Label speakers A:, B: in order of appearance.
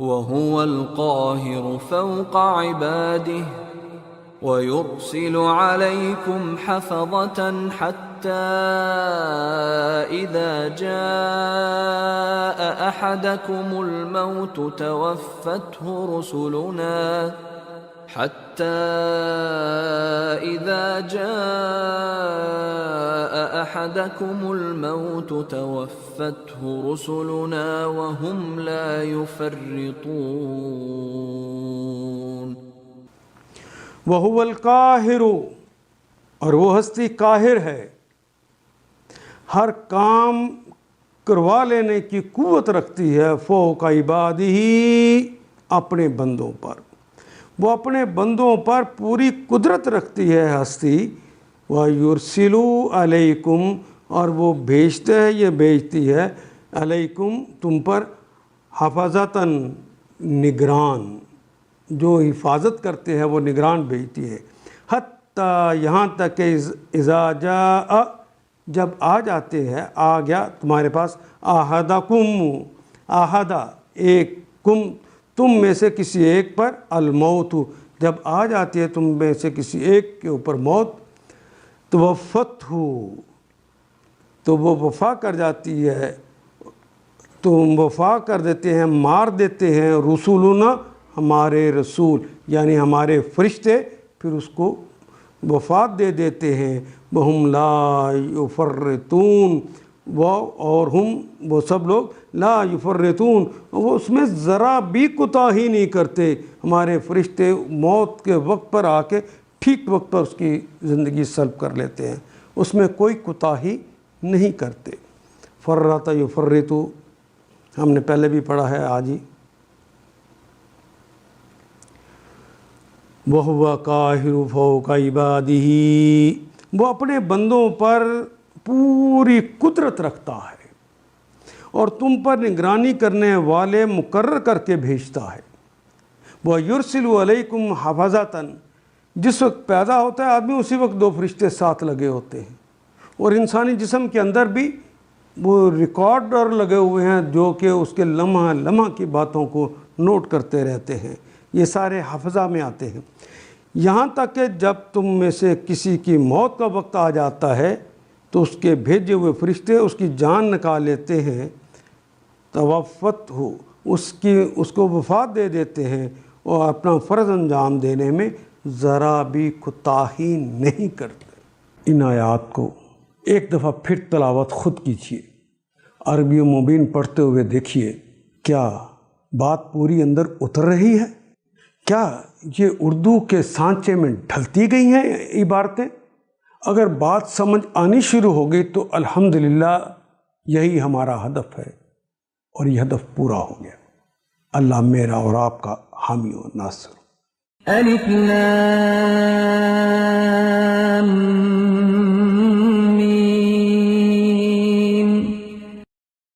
A: وهو القاهر فوق عباده ويرسل عليكم حفظة حتى إذا جاء أحدكم الموت توفته رسلنا وهم لا يفرطون
B: وَهُوَ الْقَاهِرُ، اور وہ ہستی قاہر ہے، ہر کام کروا لینے کی قوت رکھتی ہے، فوق عبادہ، اپنے بندوں پر، وہ اپنے بندوں پر پوری قدرت رکھتی ہے ہستی، وَيُرْسِلُ عَلَيْكُمْ، اور وہ بھیجتے ہے، یہ بھیجتی ہے، علیکم تم پر، حفظتاً نگران، جو حفاظت کرتے ہیں وہ نگران بھیجتی ہے، حتیٰ یہاں تک کہ اذا جاء، جب آ جاتے ہیں، آ گیا تمہارے پاس، احدکم، احدہ ایک، تم میں سے کسی ایک پر، الموت، جب آ جاتی ہے تم میں سے کسی ایک کے اوپر موت، توفتہ، تو وہ وفا کر جاتی ہے، تو وفا کر دیتے ہیں، مار دیتے ہیں، رسولنا، ہمارے رسول یعنی ہمارے فرشتے، پھر اس کو وفات دے دیتے ہیں، وَهُمْ لَا يُفَرِّطُونَ، اور وہ سب لوگ لا یفرطون، وہ اس میں ذرا بھی کوتاہی نہیں کرتے، ہمارے فرشتے موت کے وقت پر آ کے ٹھیک وقت پر اس کی زندگی سلب کر لیتے ہیں، اس میں کوئی کوتاہی نہیں کرتے۔ فرط یفرط ہم نے پہلے بھی پڑھا ہے آج ہی، وَهُوَ قَاهِرُ فَوْقَ عِبَادِهِ، وہ اپنے بندوں پر پوری قدرت رکھتا ہے اور تم پر نگرانی کرنے والے مقرر کر کے بھیجتا ہے، وَيُرْسِلُ عَلَيْكُمْ حَفَظَةً، جس وقت پیدا ہوتا ہے آدمی اسی وقت دو فرشتے ساتھ لگے ہوتے ہیں، اور انسانی جسم کے اندر بھی وہ ریکارڈر لگے ہوئے ہیں جو کہ اس کے لمحہ لمحہ کی باتوں کو نوٹ کرتے رہتے ہیں، یہ سارے حفظہ میں آتے ہیں، یہاں تک کہ جب تم میں سے کسی کی موت کا وقت آ جاتا ہے تو اس کے بھیجے ہوئے فرشتے اس کی جان نکال لیتے ہیں، توفت ہو، اس کو وفات دے دیتے ہیں، اور اپنا فرض انجام دینے میں ذرا بھی کوتاہی نہیں کرتے۔ ان آیات کو ایک دفعہ پھر تلاوت خود کیجیے، عربی و مبین پڑھتے ہوئے دیکھیے، کیا بات پوری اندر اتر رہی ہے؟ کیا یہ اردو کے سانچے میں ڈھلتی گئی ہیں عبارتیں؟ اگر بات سمجھ آنی شروع ہو گئی تو الحمدللہ یہی ہمارا ہدف ہے، اور یہ ہدف پورا ہو گیا۔ اللہ میرا اور آپ کا حامی و ناصر۔
A: الف لام